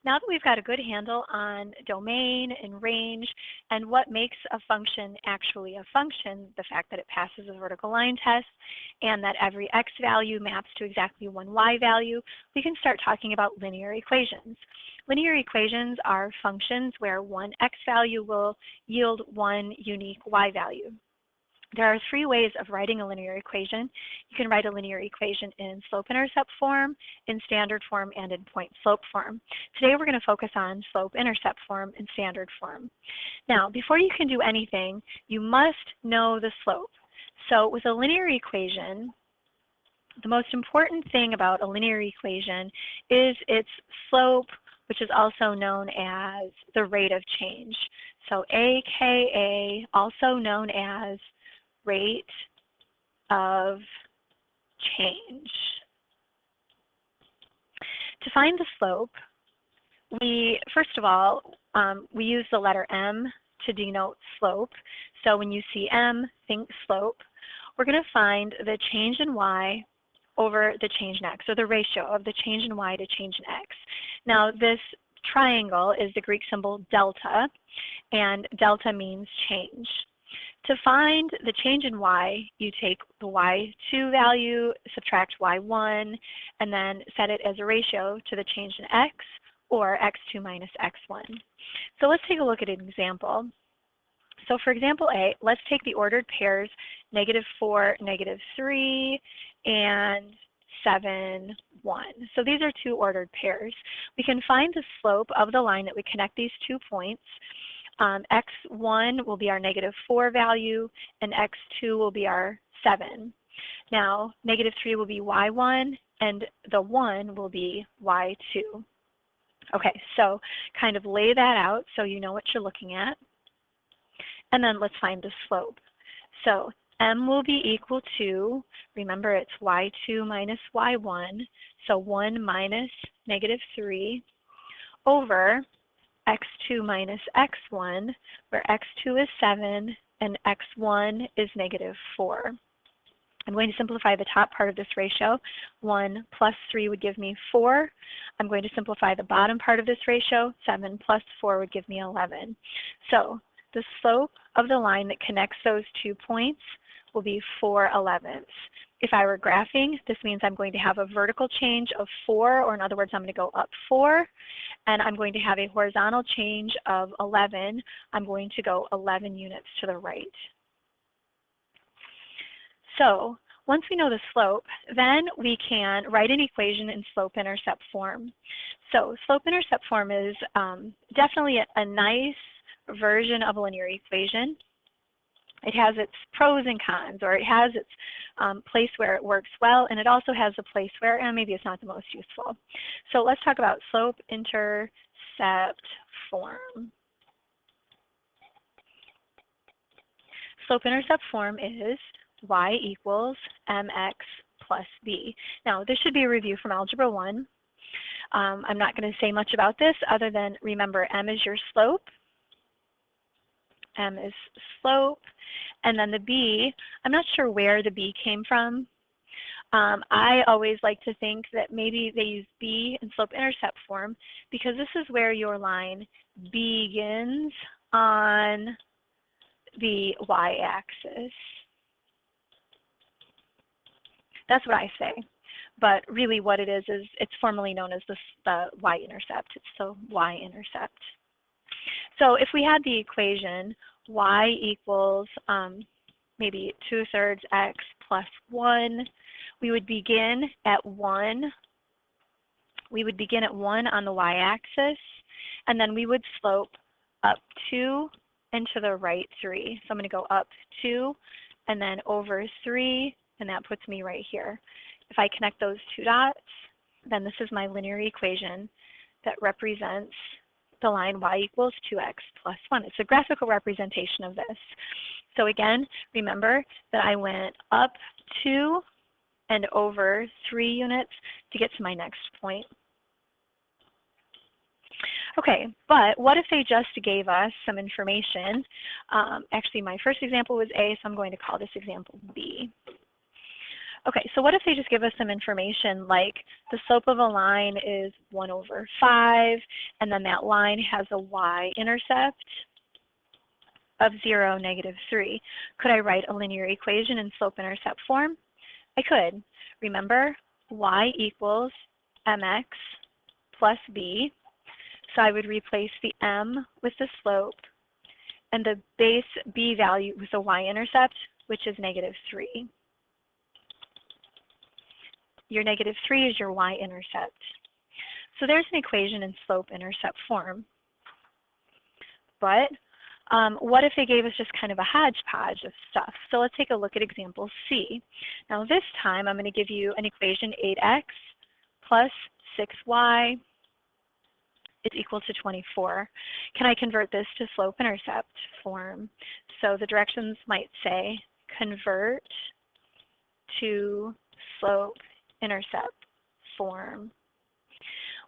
Now that we've got a good handle on domain and range and what makes a function actually a function, the fact that it passes a vertical line test and that every x value maps to exactly one y value, we can start talking about linear equations. Linear equations are functions where one x value will yield one unique y value. There are three ways of writing a linear equation. You can write a linear equation in slope-intercept form, in standard form, and in point-slope form. Today we're going to focus on slope-intercept form and standard form. Now, before you can do anything, you must know the slope. So with a linear equation, the most important thing about a linear equation is its slope, which is also known as the rate of change. So AKA, also known as rate of change. To find the slope, we, first of all, we use the letter M to denote slope. So when you see M, think slope. We're going to find the change in y over the change in x, or the ratio of the change in y to change in x. Now this triangle is the Greek symbol delta, and delta means change. To find the change in y, you take the y2 value, subtract y1, and then set it as a ratio to the change in x, or x2 minus x1. So let's take a look at an example. So for example A, let's take the ordered pairs -4, -3, and 7, 1. So these are two ordered pairs. We can find the slope of the line that would connect these 2 points. X1 will be our -4 value, and x2 will be our 7. Now, -3 will be y1, and the 1 will be y2. Okay, so kind of lay that out so you know what you're looking at. And then let's find the slope. So M will be equal to, remember it's y2 minus y1, so 1 minus -3 over x2 minus x1, where x2 is 7 and x1 is -4. I'm going to simplify the top part of this ratio. 1 plus 3 would give me 4. I'm going to simplify the bottom part of this ratio. 7 plus 4 would give me 11. So the slope of the line that connects those 2 points will be 4/11. If I were graphing, this means I'm going to have a vertical change of 4, or in other words, I'm going to go up 4, and I'm going to have a horizontal change of 11. I'm going to go 11 units to the right. So once we know the slope, then we can write an equation in slope-intercept form. So slope-intercept form is definitely a nice version of a linear equation. It has its pros and cons, or it has its place where it works well, and it also has a place where maybe it's not the most useful. So let's talk about slope-intercept form. Slope-intercept form is y equals mx plus b. Now this should be a review from Algebra 1. I'm not going to say much about this other than remember m is your slope. M is slope, and then the b, I'm not sure where the b came from. I always like to think that maybe they use b in slope-intercept form because this is where your line begins on the y-axis. That's what I say, but really what it is it's formally known as the y-intercept. It's the y-intercept. So if we had the equation y equals maybe 2/3 x plus 1, we would begin at 1. We would begin at 1 on the y-axis, and then we would slope up 2 and to the right 3. So I'm going to go up 2 and then over 3, and that puts me right here. If I connect those 2 dots, then this is my linear equation that represents the line y equals 2x plus 1. It's a graphical representation of this. So again, remember that I went up 2 and over 3 units to get to my next point. Okay, but what if they just gave us some information? Actually, my first example was A, so I'm going to call this example B. Okay, so what if they just give us some information like the slope of a line is 1/5, and then that line has a y-intercept of 0, -3. Could I write a linear equation in slope-intercept form? I could. Remember, y equals mx plus b. So I would replace the m with the slope and the base b value with a y-intercept, which is -3. Your -3 is your y-intercept. So there's an equation in slope-intercept form. But what if they gave us just kind of a hodgepodge of stuff? So let's take a look at example C. Now this time I'm going to give you an equation 8x plus 6y is equal to 24. Can I convert this to slope-intercept form? So the directions might say convert to slope-intercept form.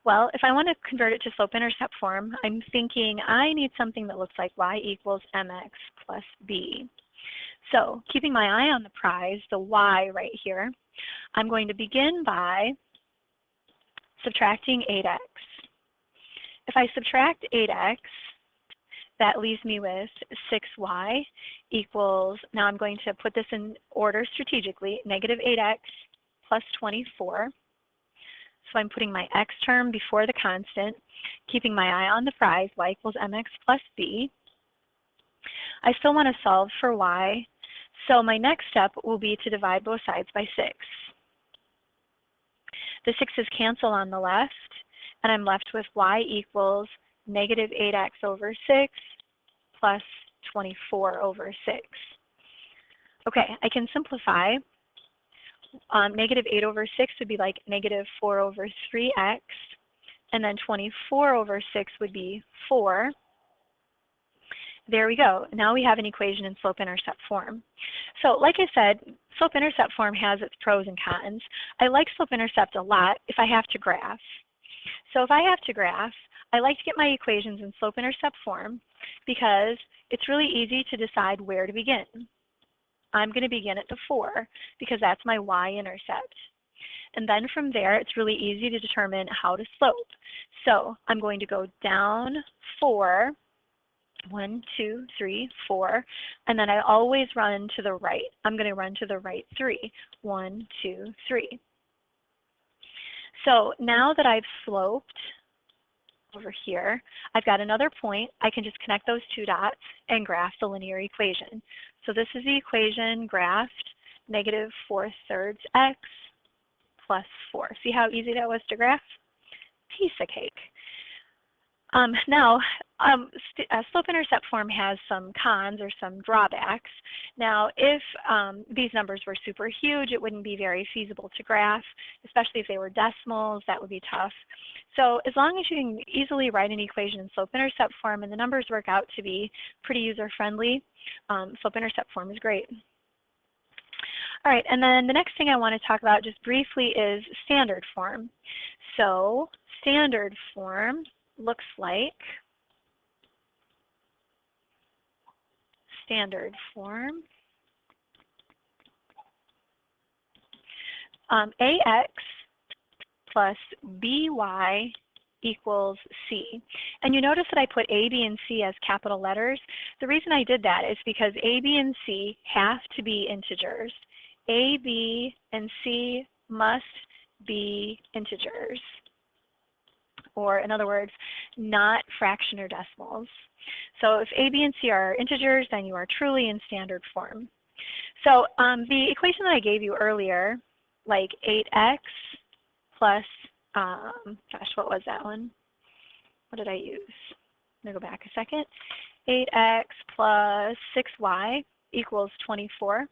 Well, if I want to convert it to slope-intercept form, I'm thinking I need something that looks like y equals mx plus b. So keeping my eye on the prize, the y right here, I'm going to begin by subtracting 8x. If I subtract 8x, that leaves me with 6y equals, now I'm going to put this in order strategically, -8x plus 24. So I'm putting my x term before the constant, keeping my eye on the prize, y equals mx plus b. I still want to solve for y, so my next step will be to divide both sides by 6. The 6's cancel on the left, and I'm left with y equals -8x over 6 plus 24 over 6. Okay, I can simplify. -8 over 6 would be like -4 over 3x, and then 24 over 6 would be 4. There we go. Now we have an equation in slope-intercept form. So like I said, slope-intercept form has its pros and cons. I like slope-intercept a lot if I have to graph. So if I have to graph, I like to get my equations in slope-intercept form because it's really easy to decide where to begin. I'm going to begin at the 4 because that's my y-intercept. And then from there, it's really easy to determine how to slope. So I'm going to go down 4, 1, 2, 3, 4, and then I always run to the right. I'm going to run to the right 3, 1, 2, 3. So now that I've sloped over here, I've got another point. I can just connect those two dots and graph the linear equation. So this is the equation graphed, -4/3 x plus 4. See how easy that was to graph? Piece of cake. Now, slope-intercept form has some cons or some drawbacks. Now, if these numbers were super huge, it wouldn't be very feasible to graph, especially if they were decimals. That would be tough. So as long as you can easily write an equation in slope-intercept form and the numbers work out to be pretty user-friendly, slope-intercept form is great. All right, and then the next thing I want to talk about just briefly is standard form. So standard form looks like standard form. AX plus BY equals C. And you notice that I put A, B, and C as capital letters. The reason I did that is because A, B, and C have to be integers. A, B, and C must be integers. Or in other words, not fraction or decimals. So if A, B, and C are integers, then you are truly in standard form. So the equation that I gave you earlier, like 8x plus, gosh, what was that one? What did I use? I'm going to go back a second. 8x plus 6y equals 24.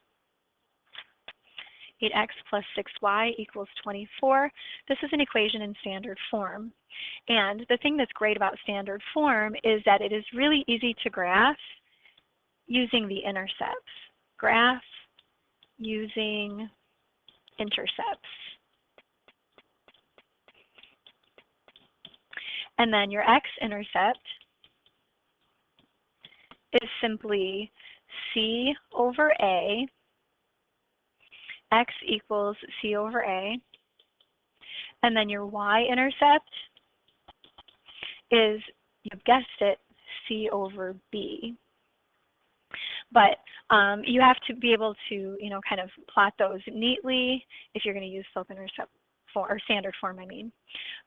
8x plus 6y equals 24. This is an equation in standard form. And the thing that's great about standard form is that it is really easy to graph using the intercepts. Graph using intercepts. And then your x-intercept is simply c over a x equals c over a, and then your y-intercept is, you've guessed it, c over b. But you have to be able to, kind of plot those neatly if you're going to use slope-intercept form, or standard form, I mean.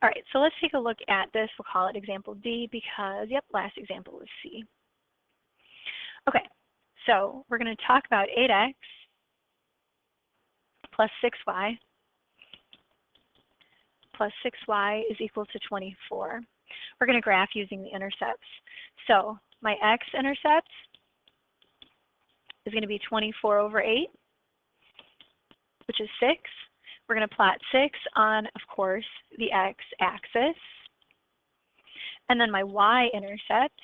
All right, so let's take a look at this. We'll call it example D because, yep, last example was C. Okay, so we're going to talk about 8x plus 6y plus 6y is equal to 24. We're going to graph using the intercepts. So my x-intercept is going to be 24 over 8, which is 6. We're going to plot 6 on, of course, the x-axis. And then my y-intercept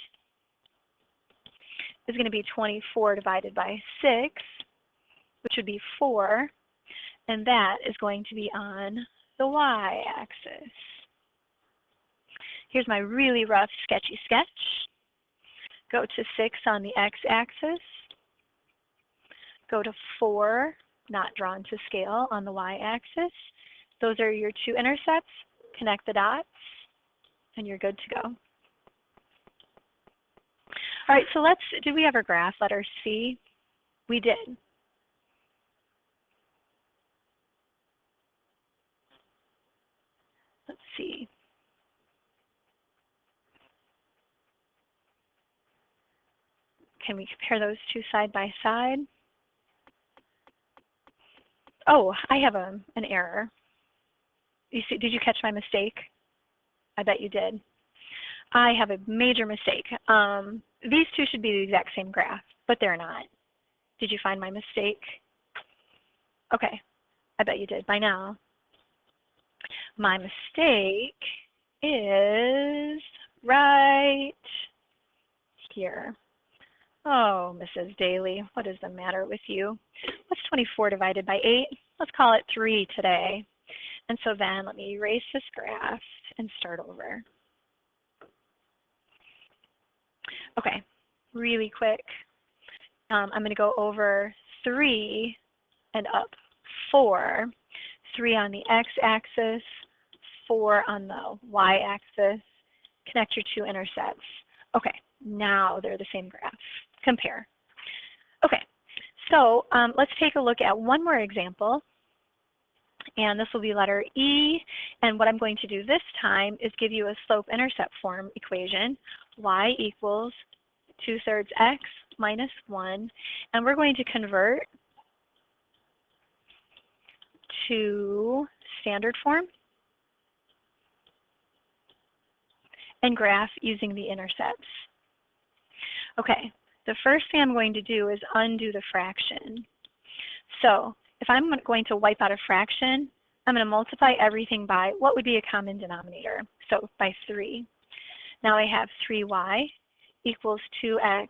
is going to be 24 divided by 6, which would be 4. And that is going to be on the y-axis. Here's my really rough, sketchy sketch. Go to 6 on the x-axis. Go to 4, not drawn to scale, on the y-axis. Those are your two intercepts. Connect the dots, and you're good to go. All right, so did we have our graph, letter C? We did. Let's see. Can we compare those two side by side? Oh, I have an error. You see, did you catch my mistake? I bet you did. I have a major mistake. These two should be the exact same graph, but they're not. Did you find my mistake? Okay, I bet you did by now. My mistake is right here. Oh, Mrs. Daly, what is the matter with you? What's 24 divided by 8? Let's call it 3 today. And so then let me erase this graph and start over. Okay, really quick. I'm going to go over 3 and up 4. 3 on the x-axis, 4 on the y-axis. Connect your two intercepts. Okay, now they're the same graph. Compare. Okay, so let's take a look at one more example. And this will be letter E. And what I'm going to do this time is give you a slope-intercept form equation. Y equals 2/3 x minus 1. And we're going to convert to standard form and graph using the intercepts. Okay, the first thing I'm going to do is undo the fraction. So if I'm going to wipe out a fraction, I'm going to multiply everything by what would be a common denominator, so by 3. Now I have 3y equals 2x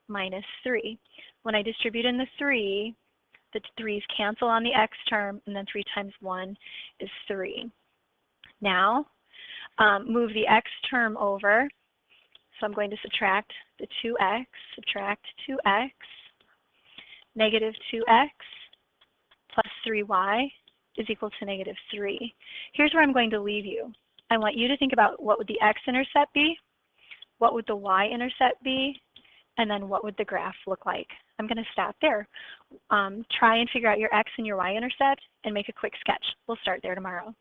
minus 3. When I distribute in the 3, the 3's cancel on the x term, and then 3 times 1 is 3. Now, move the x term over. So I'm going to subtract the 2x, subtract 2x, negative 2x plus 3y is equal to negative 3. Here's where I'm going to leave you. I want you to think about what would the x-intercept be, what would the y-intercept be, and then what would the graph look like. I'm going to stop there. Try and figure out your x and your y-intercept and make a quick sketch. We'll start there tomorrow.